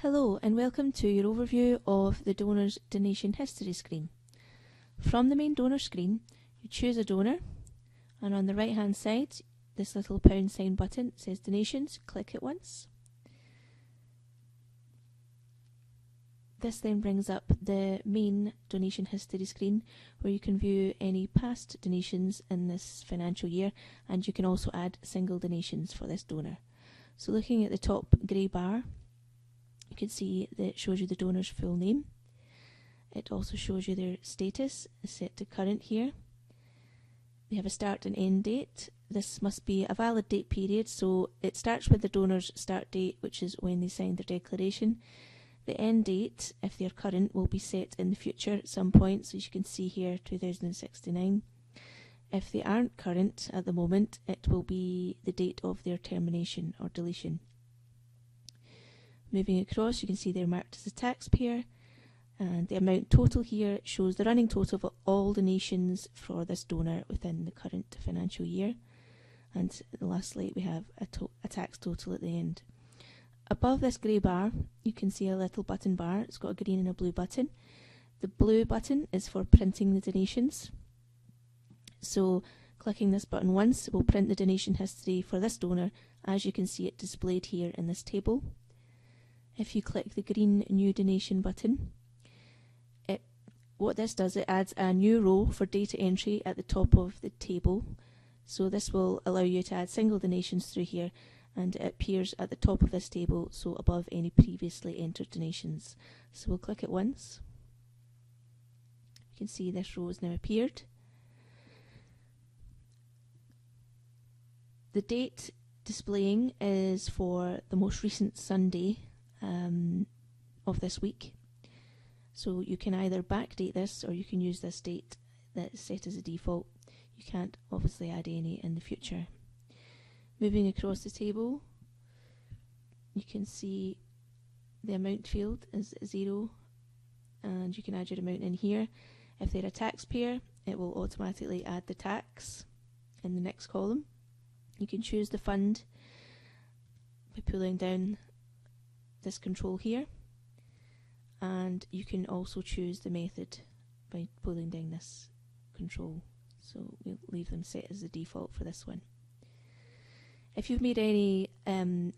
Hello and welcome to your overview of the donor's donation history screen. From the main donor screen, you choose a donor, and on the right hand side, this little pound sign button says donations. Click it once. This then brings up the main donation history screen where you can view any past donations in this financial year, and you can also add single donations for this donor. So looking at the top grey bar, you can see that it shows you the donor's full name. It also shows you their status is set to current here. They have a start and end date. This must be a valid date period, so it starts with the donor's start date, which is when they signed their declaration. The end date, if they're current, will be set in the future at some point, so as you can see here, 2069. If they aren't current at the moment, it will be the date of their termination or deletion. Moving across, you can see they're marked as a taxpayer, and the amount total here shows the running total of all donations for this donor within the current financial year. And lastly, we have a tax total at the end. Above this grey bar, you can see a little button bar. It's got a green and a blue button. The blue button is for printing the donations. So clicking this button once will print the donation history for this donor, as you can see it displayed here in this table. If you click the green New Donation button, what this does, it adds a new row for data entry at the top of the table. So this will allow you to add single donations through here, and it appears at the top of this table, so above any previously entered donations. So we'll click it once. You can see this row has now appeared. The date displaying is for the most recent Sunday of this week. So you can either backdate this or you can use this date that is set as a default. You can't obviously add any in the future. Moving across the table, you can see the amount field is 0, and you can add your amount in here. If they're a taxpayer, it will automatically add the tax in the next column. You can choose the fund by pulling down this control here, and you can also choose the method by pulling down this control. So we'll leave them set as the default for this one. If you've made any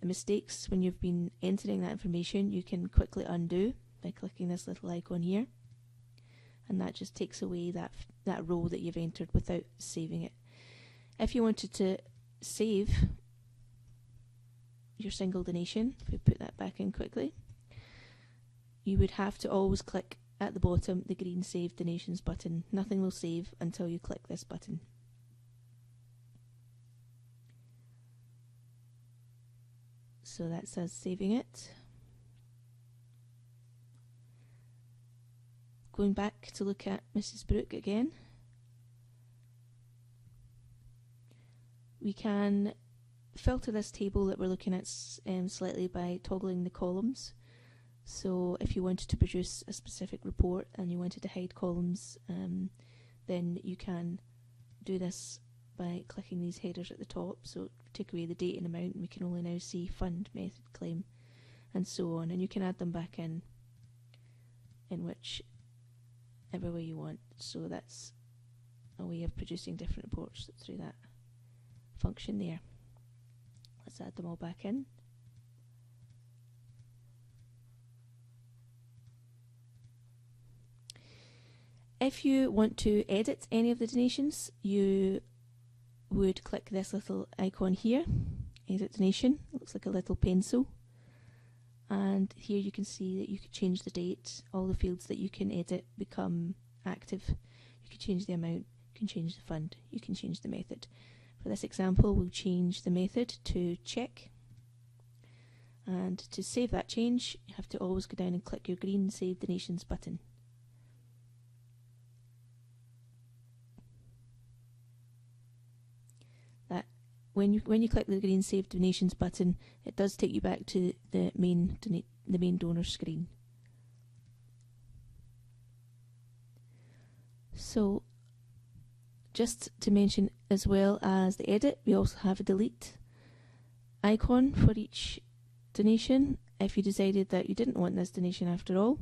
mistakes when you've been entering that information, you can quickly undo by clicking this little icon here, and that just takes away that row that you've entered without saving it. If you wanted to save your single donation, if we put that back in quickly, you would have to always click at the bottom the green Save Donations button. Nothing will save until you click this button. So that's us saving it. Going back to look at Mrs. Brooke again, we can filter this table that we're looking at slightly by toggling the columns. So if you wanted to produce a specific report and you wanted to hide columns, then you can do this by clicking these headers at the top. So take away the date and amount, and we can only now see fund, method, claim, and so on. And you can add them back in whichever way you want. So that's a way of producing different reports through that function there. Let's add them all back in. If you want to edit any of the donations, you would click this little icon here, Edit Donation. It looks like a little pencil. And here you can see that you can change the date. All the fields that you can edit become active. You can change the amount, you can change the fund, you can change the method. For this example, we'll change the method to check. And to save that change, you have to always go down and click your green Save Donations button. When you click the green Save Donations button, it does take you back to the main donor screen. So just to mention, as well as the edit, we also have a delete icon for each donation. if you decided that you didn't want this donation after all,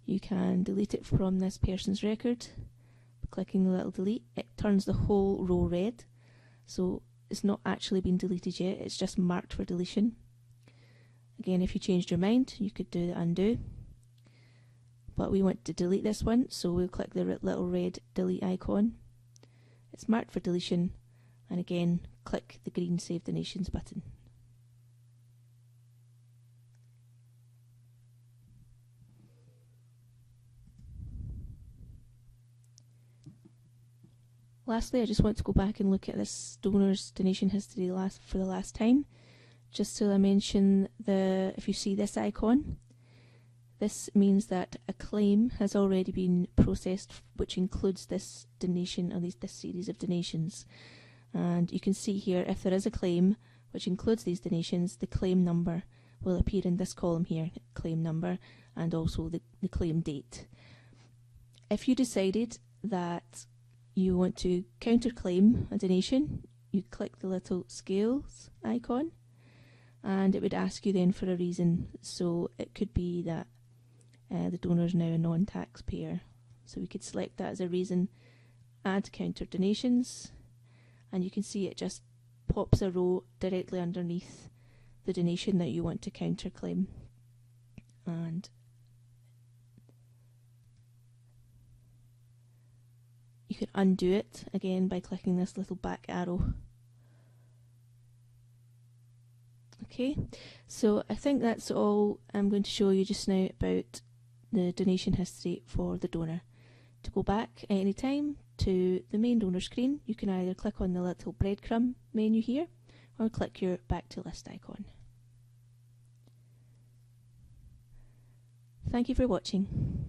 you can delete it from this person's record. Clicking the little delete, it turns the whole row red, so it's not actually been deleted yet, it's just marked for deletion. Again, if you changed your mind, you could do the undo, but we want to delete this one, so we'll click the little red delete icon. It's marked for deletion, and again click the green Save Donations button. Lastly, I just want to go back and look at this donor's donation history for the last time. Just to mention, if you see this icon, this means that a claim has already been processed, which includes this donation or this series of donations. And you can see here, if there is a claim which includes these donations, the claim number will appear in this column here, claim number, and also the claim date. If you decided that you want to counterclaim a donation, you click the little scales icon, and it would ask you then for a reason. So it could be that the donor is now a non-taxpayer. So we could select that as a reason, add counter donations, and you can see it just pops a row directly underneath the donation that you want to counterclaim. And you can undo it again by clicking this little back arrow. Okay, so I think that's all I'm going to show you just now about the donation history for the donor. To go back at any time to the main donor screen, you can either click on the little breadcrumb menu here or click your back to list icon. Thank you for watching.